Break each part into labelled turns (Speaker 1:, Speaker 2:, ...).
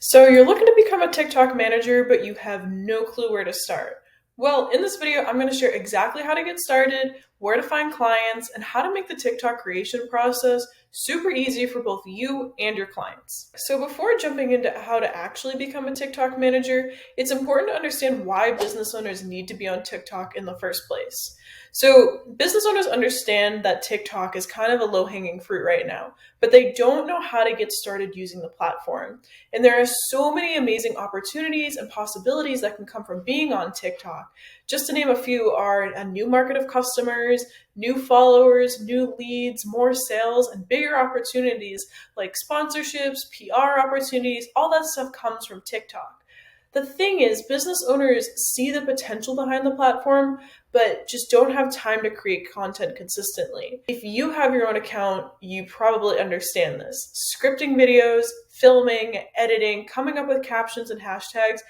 Speaker 1: So you're looking to become a TikTok manager, but you have no clue where to start. Well, in this video, I'm going to share exactly how to get started, where to find clients, and how to make the TikTok creation process super easy for both you and your clients. So before jumping into how to actually become a TikTok manager, it's important to understand why business owners need to be on TikTok in the first place. So business owners understand that TikTok is kind of a low-hanging fruit right now, but they don't know how to get started using the platform. And there are so many amazing opportunities and possibilities that can come from being on TikTok. Just to name a few are a new market of customers, new followers, new leads, more sales, and bigger opportunities like sponsorships, PR opportunities. All that stuff comes from TikTok. The thing is, business owners see the potential behind the platform, but just don't have time to create content consistently. If you have your own account, you probably understand this. Scripting videos, filming, editing, coming up with captions and hashtags,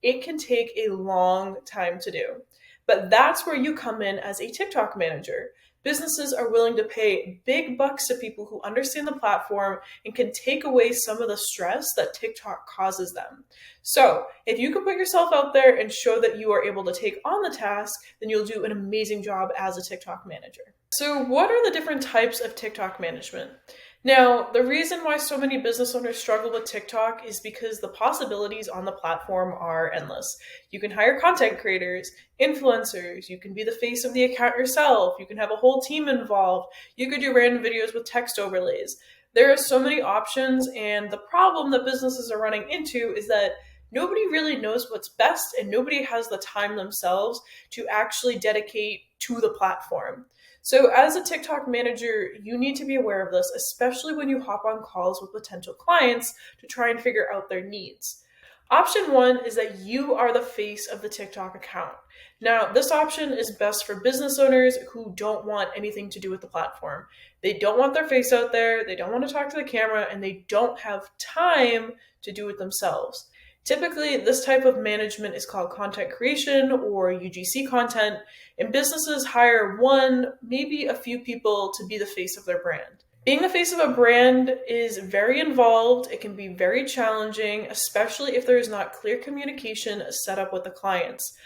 Speaker 1: it can take a long time to do. But that's where you come in as a TikTok manager. Businesses are willing to pay big bucks to people who understand the platform and can take away some of the stress that TikTok causes them. So if you can put yourself out there and show that you are able to take on the task, then you'll do an amazing job as a TikTok manager. So what are the different types of TikTok management? Now, the reason why so many business owners struggle with TikTok is because the possibilities on the platform are endless. You can hire content creators, influencers, you can be the face of the account yourself, you can have a whole team involved, you could do random videos with text overlays. There are so many options, and the problem that businesses are running into is that nobody really knows what's best and nobody has the time themselves to actually dedicate to the platform. So as a TikTok manager, you need to be aware of this, especially when you hop on calls with potential clients to try and figure out their needs. Option one is that you are the face of the TikTok account. Now, this option is best for business owners who don't want anything to do with the platform. They don't want their face out there, they don't want to talk to the camera, and they don't have time to do it themselves. Typically, this type of management is called content creation or UGC content, and businesses hire one, maybe a few people to be the face of their brand. Being the face of a brand is very involved. It can be very challenging, especially if there is not clear communication set up with the clients.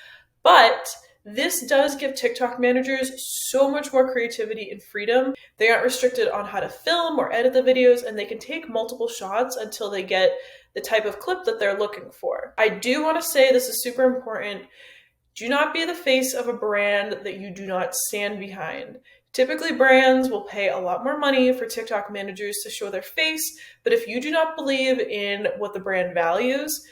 Speaker 1: But this does give TikTok managers so much more creativity and freedom. They aren't restricted on how to film or edit the videos, and they can take multiple shots until they get the type of clip that they're looking for. I do want to say this is super important. Do not be the face of a brand that you do not stand behind. Typically, brands will pay a lot more money for TikTok managers to show their face, but if you do not believe in what the brand values,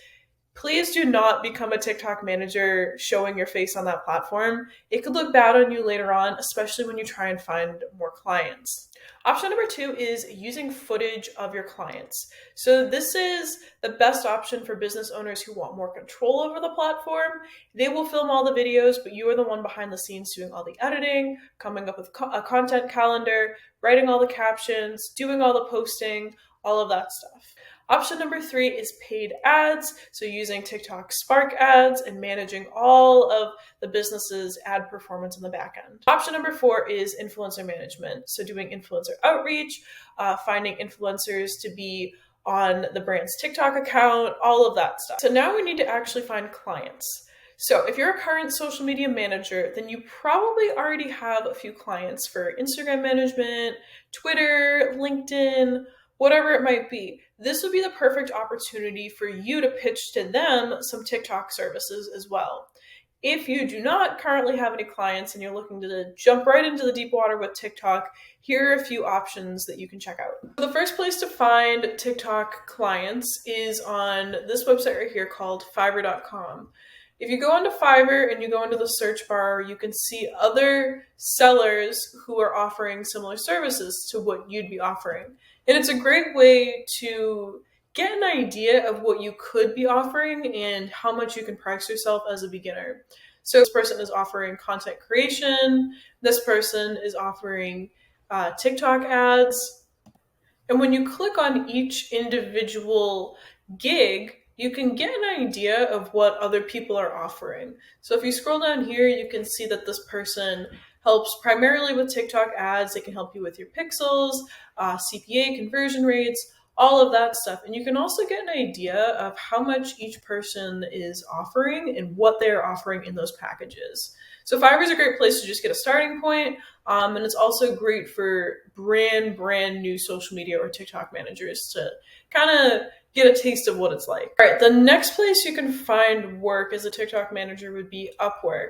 Speaker 1: please do not become a TikTok manager showing your face on that platform. It could look bad on you later on, especially when you try and find more clients. Option number two is using footage of your clients. So this is the best option for business owners who want more control over the platform. They will film all the videos, but you are the one behind the scenes doing all the editing, coming up with a content calendar, writing all the captions, doing all the posting, all of that stuff. Option number three is paid ads. So using TikTok Spark ads and managing all of the business's ad performance on the back end. Option number four is influencer management. So doing influencer outreach, finding influencers to be on the brand's TikTok account, all of that stuff. So now we need to actually find clients. So if you're a current social media manager, then you probably already have a few clients for Instagram management, Twitter, LinkedIn, whatever it might be. This would be the perfect opportunity for you to pitch to them some TikTok services as well. If you do not currently have any clients and you're looking to jump right into the deep water with TikTok, here are a few options that you can check out. The first place to find TikTok clients is on this website right here called FIVERR.com. If you go onto Fiverr and you go into the search bar, you can see other sellers who are offering similar services to what you'd be offering. And it's a great way to get an idea of what you could be offering and how much you can price yourself as a beginner. So this person is offering content creation, this person is offering TikTok ads. And when you click on each individual gig, you can get an idea of what other people are offering. So if you scroll down here, you can see that this person helps primarily with TikTok ads. They can help you with your pixels, CPA conversion rates, all of that stuff. And you can also get an idea of how much each person is offering and what they're offering in those packages. So Fiverr is a great place to just get a starting point. And it's also great for brand new social media or TikTok managers to kind of get a taste of what it's like. All right, the next place you can find work as a TikTok manager would be Upwork.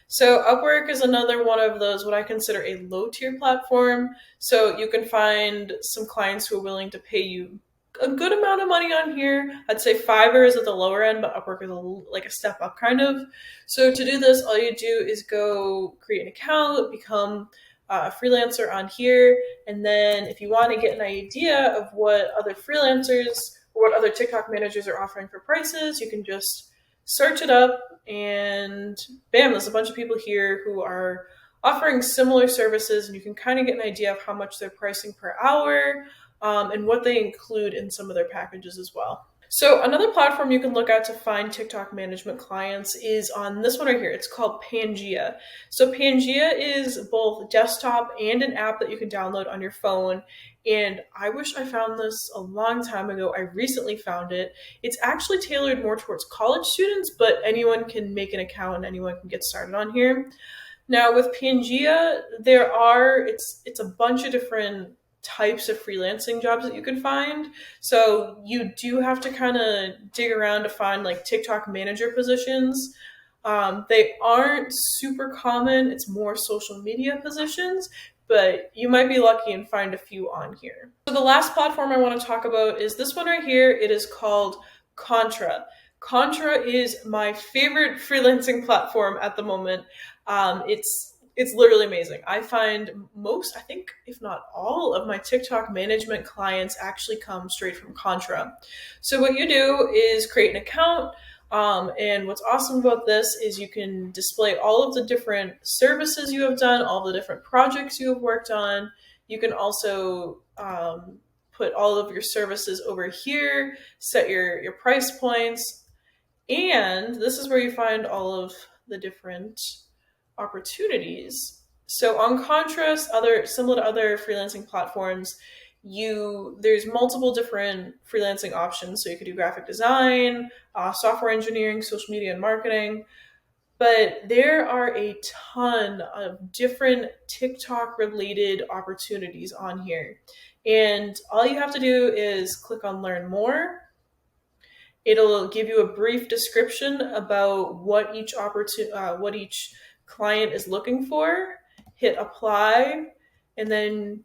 Speaker 1: So Upwork is another one of those, what I consider a low tier platform. So you can find some clients who are willing to pay you a good amount of money on here. I'd say Fiverr is at the lower end, but Upwork is like a step up kind of. So to do this, all you do is go create an account, become a freelancer on here. And then if you want to get an idea of what other freelancers or what other TikTok managers are offering for prices, you can just search it up and bam, there's a bunch of people here who are offering similar services, and you can kind of get an idea of how much they're pricing per hour and what they include in some of their packages as well. So another platform you can look at to find TikTok management clients is on this one right here. It's called Pangea. So Pangea is both desktop and an app that you can download on your phone. And I wish I found this a long time ago. I recently found it. It's actually tailored more towards college students, but anyone can make an account and anyone can get started on here. Now with Pangea, it's a bunch of different types of freelancing jobs that you can find. So you do have to kind of dig around to find like TikTok manager positions. They aren't super common. It's more social media positions, but you might be lucky and find a few on here. So the last platform I want to talk about is this one right here. It is called Contra. Contra is my favorite freelancing platform at the moment. It's literally amazing. I find I think, if not all of my TikTok management clients actually come straight from Contra. So what you do is create an account. And what's awesome about this is you can display all of the different services you have done, all the different projects you have worked on. You can also put all of your services over here, set your price points. And this is where you find all of the different opportunities. So on contrast, similar to other freelancing platforms, there's multiple different freelancing options. So you could do graphic design, software engineering, social media and marketing, but there are a ton of different TikTok related opportunities on here. And all you have to do is click on learn more. It'll give you a brief description about what each client is looking for, hit apply, and then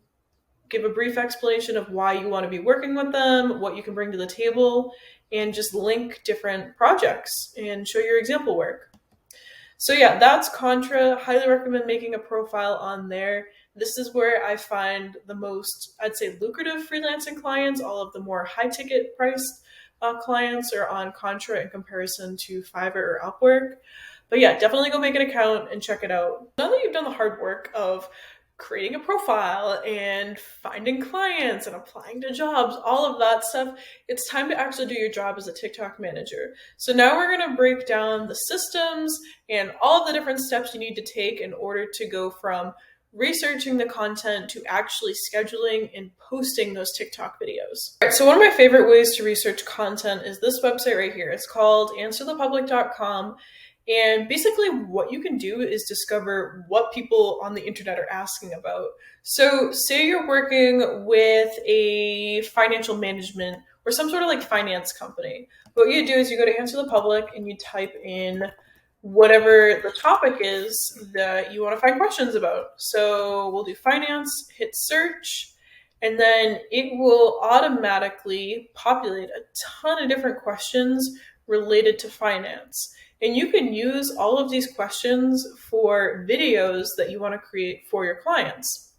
Speaker 1: give a brief explanation of why you want to be working with them, what you can bring to the table, and just link different projects and show your example work. So yeah, that's Contra. Highly recommend making a profile on there. This is where I find the most, I'd say, lucrative freelancing clients. All of the more high ticket priced clients are on Contra in comparison to Fiverr or Upwork. But yeah, definitely go make an account and check it out. Now that you've done the hard work of creating a profile and finding clients and applying to jobs, all of that stuff, it's time to actually do your job as a TikTok manager. So now we're going to break down the systems and all of the different steps you need to take in order to go from researching the content to actually scheduling and posting those TikTok videos. All right, so one of my favorite ways to research content is this website right here. It's called answerthepublic.com. And basically what you can do is discover what people on the internet are asking about. So say you're working with a financial management or some sort of like finance company. What you do is you go to Answer the Public and you type in whatever the topic is that you want to find questions about. So we'll do finance, hit search, and then it will automatically populate a ton of different questions related to finance. And you can use all of these questions for videos that you want to create for your clients.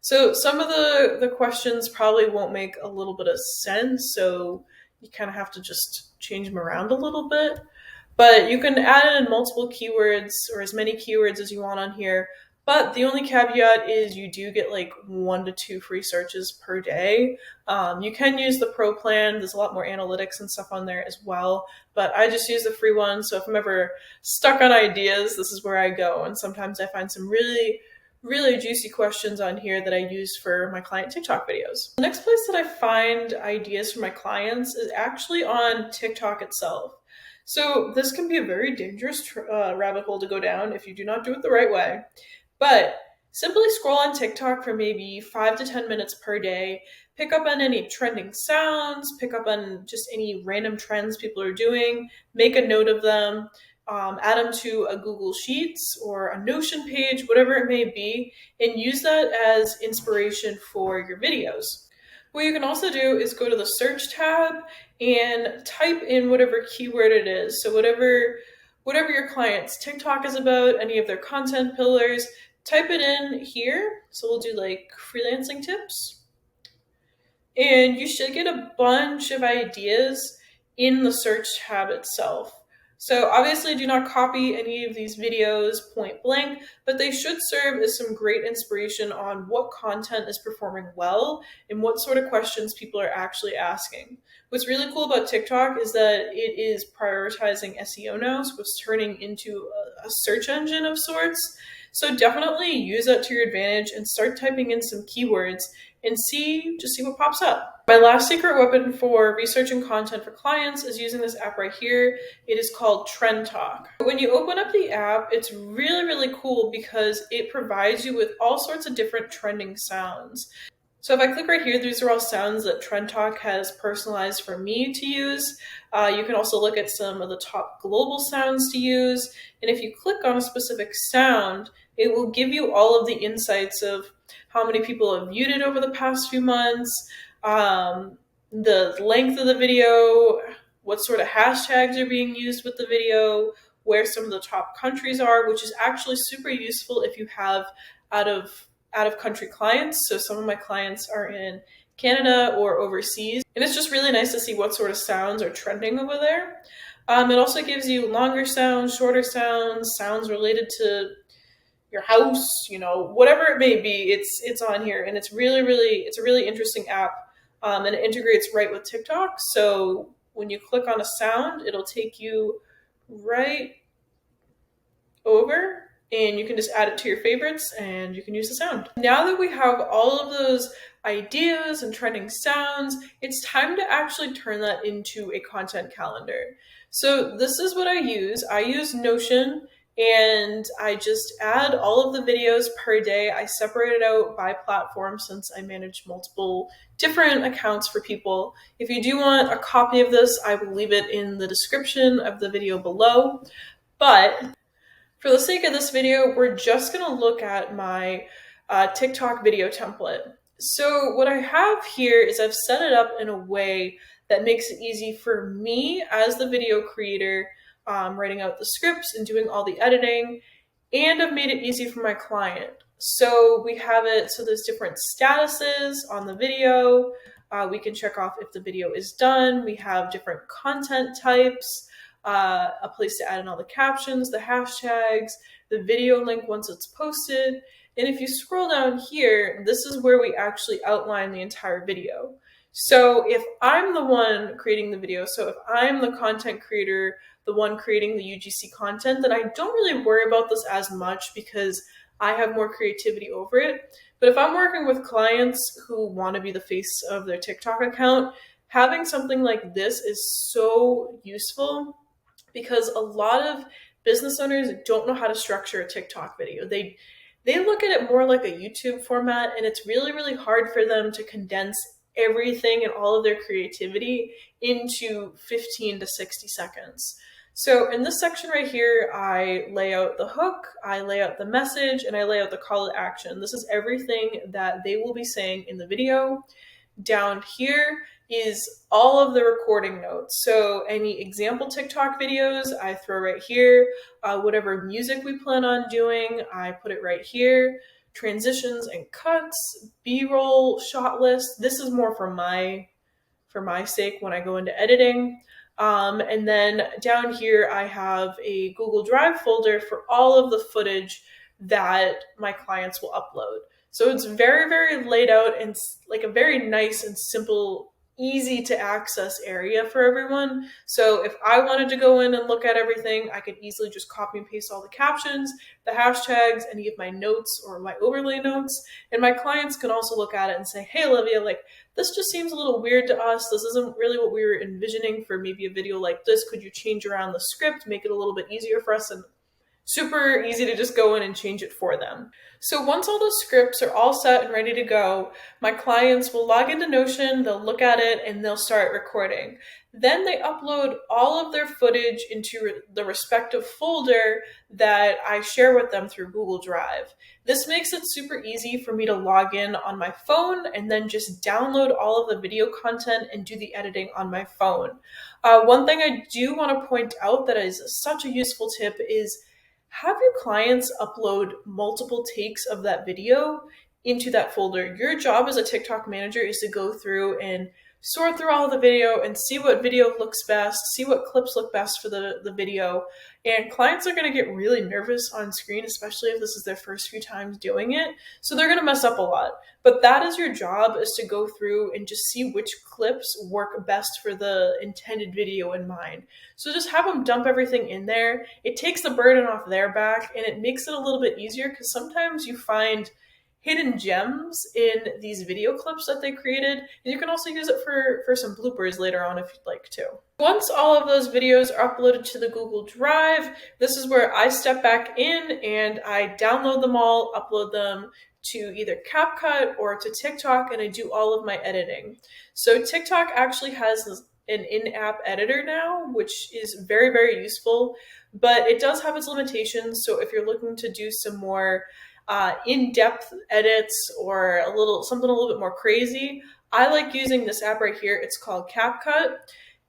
Speaker 1: So some of the questions probably won't make a little bit of sense, so you kind of have to just change them around a little bit. But you can add in multiple keywords or as many keywords as you want on here. But the only caveat is you do get like 1 to 2 free searches per day. You can use the pro plan. There's a lot more analytics and stuff on there as well. But I just use the free one. So if I'm ever stuck on ideas, this is where I go. And sometimes I find some really, really juicy questions on here that I use for my client TikTok videos. The next place that I find ideas for my clients is actually on TikTok itself. So this can be a very dangerous rabbit hole to go down if you do not do it the right way. But simply scroll on TikTok for maybe 5 to 10 minutes per day, pick up on any trending sounds, pick up on just any random trends people are doing, make a note of them, add them to a Google Sheets or a Notion page, whatever it may be, and use that as inspiration for your videos. What you can also do is go to the search tab and type in whatever keyword it is. So whatever your client's TikTok is about, any of their content pillars, type it in here. So we'll do like freelancing tips. And you should get a bunch of ideas in the search tab itself. So obviously do not copy any of these videos point blank, but they should serve as some great inspiration on what content is performing well and what sort of questions people are actually asking. What's really cool about TikTok is that it is prioritizing SEO now, so it's turning into a search engine of sorts. So definitely use that to your advantage and start typing in some keywords and see what pops up. My last secret weapon for researching content for clients is using this app right here. It is called Trend Talk. When you open up the app, it's really, really cool because it provides you with all sorts of different trending sounds. So if I click right here, these are all sounds that Trend Talk has personalized for me to use. You can also look at some of the top global sounds to use. And if you click on a specific sound, it will give you all of the insights of how many people have viewed it over the past few months, the length of the video, what sort of hashtags are being used with the video, where some of the top countries are, which is actually super useful if you have out of country clients. So some of my clients are in Canada or overseas, and it's just really nice to see what sort of sounds are trending over there. It also gives you longer sounds, shorter sounds, sounds related to your house, whatever it may be, it's on here, and it's a really interesting app, and it integrates right with TikTok. So when you click on a sound, it'll take you right over, and you can just add it to your favorites and you can use the sound. Now that we have all of those ideas and trending sounds, it's time to actually turn that into a content calendar. So this is what I use. I use Notion, and I just add all of the videos per day. I separate it out by platform since I manage multiple different accounts for people. If you do want a copy of this, I will leave it in the description of the video below. But for the sake of this video, we're just gonna look at my TikTok video template. So what I have here is I've set it up in a way that makes it easy for me as the video creator, writing out the scripts and doing all the editing, and I've made it easy for my client. So we have it, so there's different statuses on the video. We can check off if the video is done. We have different content types, a place to add in all the captions, the hashtags, the video link once it's posted. And if you scroll down here, this is where we actually outline the entire video. So if I'm the one creating the video, so if I'm the content creator, the one creating the UGC content, then I don't really worry about this as much because I have more creativity over it. But if I'm working with clients who want to be the face of their TikTok account, having something like this is so useful because a lot of business owners don't know how to structure a TikTok video. They look at it more like a YouTube format, and it's really, really hard for them to condense everything and all of their creativity into 15 to 60 seconds. So in this section right here, I lay out the hook, I lay out the message, and I lay out the call to action. This is everything that they will be saying in the video. Down here is all of the recording notes. So any example TikTok videos, I throw right here. Whatever music we plan on doing, I put it right here. Transitions and cuts, B-roll, shot list. This is more for my sake when I go into editing. And then down here, I have a Google Drive folder for all of the footage that my clients will upload. So it's very, very laid out and like a very nice and simple easy to access area for everyone. So if I wanted to go in and look at everything, I could easily just copy and paste all the captions, the hashtags, any of my notes or my overlay notes. And my clients can also look at it and say, hey, Olivia, like this just seems a little weird to us. This isn't really what we were envisioning for maybe a video like this. Could you change around the script, make it a little bit easier for us? And super easy to just go in and change it for them. So once all those scripts are all set and ready to go, my clients will log into Notion, they'll look at it, and they'll start recording. Then they upload all of their footage into the respective folder that I share with them through Google Drive. This makes it super easy for me to log in on my phone and then just download all of the video content and do the editing on my phone. One thing I do want to point out that is such a useful tip is have your clients upload multiple takes of that video into that folder. Your job as a TikTok manager is to go through and sort through all the video and see what video looks best, see what clips look best for the video. And clients are going to get really nervous on screen, especially if this is their first few times doing it. So they're going to mess up a lot. But that is your job, is to go through and just see which clips work best for the intended video in mind. So just have them dump everything in there. It takes the burden off their back and it makes it a little bit easier, because sometimes you find hidden gems in these video clips that they created, and you can also use it for some bloopers later on if you'd like to. Once all of those videos are uploaded to the Google Drive, this is where I step back in and I download them all, upload them to either CapCut or to TikTok, and I do all of my editing. So TikTok actually has an in-app editor now, which is very, very useful, but it does have its limitations. So if you're looking to do some more in-depth edits or something a little bit more crazy, I like using this app right here. It's called CapCut,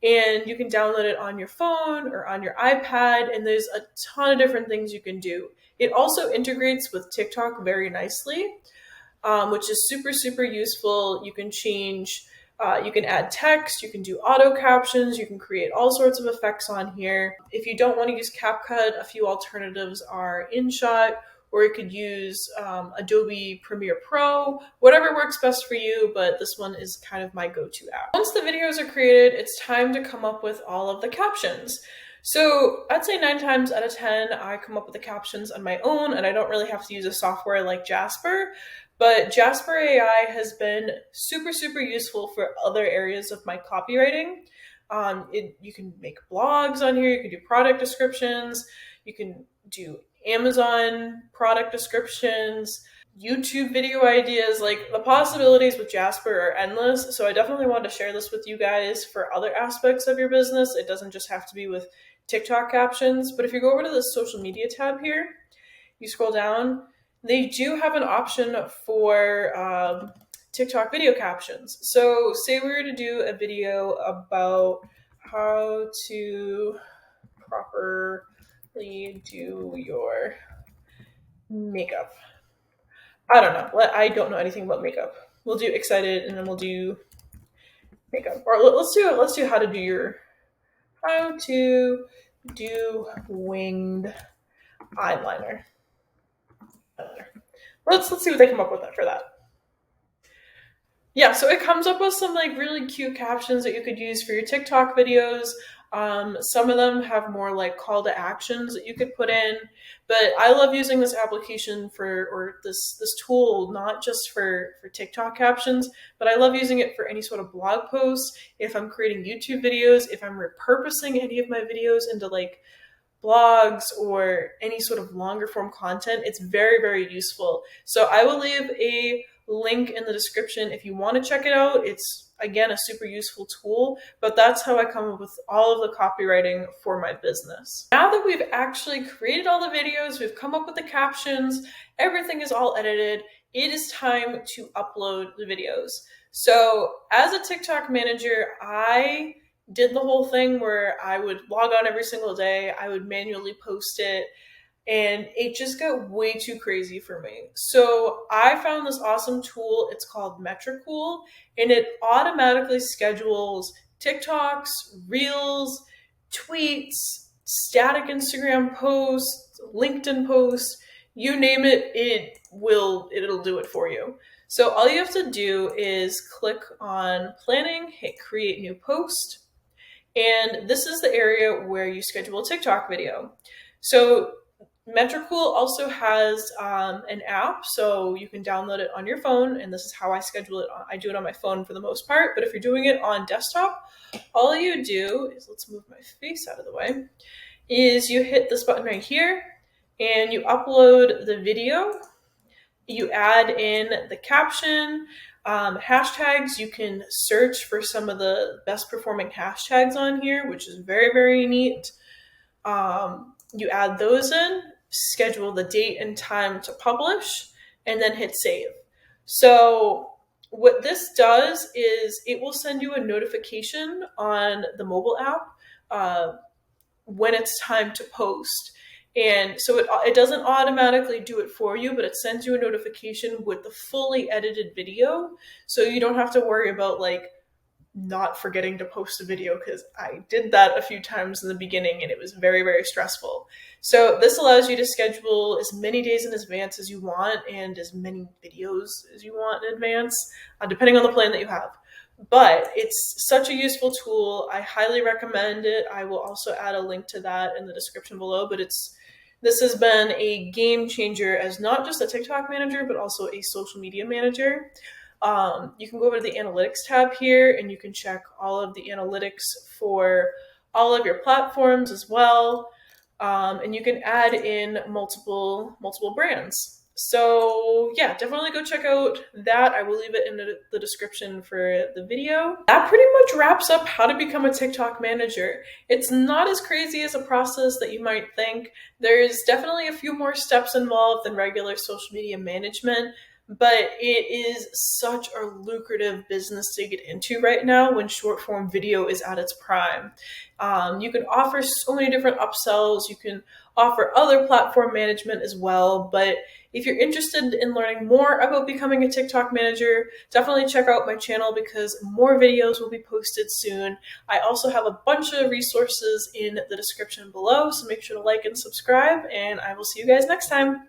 Speaker 1: and you can download it on your phone or on your iPad, and there's a ton of different things you can do. It also integrates with TikTok very nicely, which is super, super useful. You can change, you can add text, you can do auto captions, you can create all sorts of effects on here. If you don't want to use CapCut, a few alternatives are InShot, or you could use Adobe Premiere Pro, whatever works best for you, but this one is kind of my go-to app. Once the videos are created, it's time to come up with all of the captions. So I'd say 9 times out of 10, I come up with the captions on my own, and I don't really have to use a software like Jasper, but Jasper AI has been super, super useful for other areas of my copywriting. You can make blogs on here, you can do product descriptions, you can do Amazon product descriptions, YouTube video ideas. Like, the possibilities with Jasper are endless. So I definitely want to share this with you guys for other aspects of your business. It doesn't just have to be with TikTok captions. But if you go over to the social media tab here, you scroll down, they do have an option for TikTok video captions. So say we were to do a video about how to properly do your makeup. I don't know. I don't know anything about makeup. We'll do excited, and then we'll do makeup. Or let's do how to do winged eyeliner. Let's see what they come up with for that. Yeah, so it comes up with some like really cute captions that you could use for your TikTok videos. Some of them have more like call to actions that you could put in, but I love using this application or this tool, not just for TikTok captions, but I love using it for any sort of blog posts. If I'm creating YouTube videos, if I'm repurposing any of my videos into like blogs or any sort of longer form content, it's very, very useful. So I will leave a link in the description if you want to check it out. It's, again, a super useful tool, but that's how I come up with all of the copywriting for my business. Now that we've actually created all the videos, we've come up with the captions, everything is all edited, it is time to upload the videos. So as a TikTok manager, I did the whole thing where I would log on every single day, I would manually post it, and it just got way too crazy for me. So I found this awesome tool. It's called METRICOOL, and it automatically schedules TikToks, Reels, tweets, static Instagram posts, LinkedIn posts, you name it, it'll do it for you. So all you have to do is click on planning, hit create new post, and this is the area where you schedule a TikTok video. So METRICOOL also has an app, so you can download it on your phone, and this is how I schedule it. I do it on my phone for the most part, but if you're doing it on desktop, all you do is, let's move my face out of the way, is you hit this button right here, and you upload the video. You add in the caption, hashtags. You can search for some of the best performing hashtags on here, which is very, very neat. You add those in, schedule the date and time to publish, and then hit save. So what this does is it will send you a notification on the mobile app when it's time to post. And so it doesn't automatically do it for you, but it sends you a notification with the fully edited video. So you don't have to worry about like not forgetting to post a video, because I did that a few times in the beginning and it was very, very stressful. So this allows you to schedule as many days in advance as you want and as many videos as you want in advance, depending on the plan that you have. But it's such a useful tool. I highly recommend it. I will also add a link to that in the description below, but this has been a game changer as not just a TikTok manager, but also a social media manager. You can go over to the analytics tab here and you can check all of the analytics for all of your platforms as well. And you can add in multiple brands. So yeah, definitely go check out that. I will leave it in the description for the video. That pretty much wraps up how to become a TikTok manager. It's not as crazy as a process that you might think. There's definitely a few more steps involved than regular social media management, but it is such a lucrative business to get into right now when short form video is at its prime. You can offer so many different upsells. You can offer other platform management as well. But if you're interested in learning more about becoming a TikTok manager, definitely check out my channel because more videos will be posted soon. I also have a bunch of resources in the description below, so make sure to like and subscribe, and I will see you guys next time.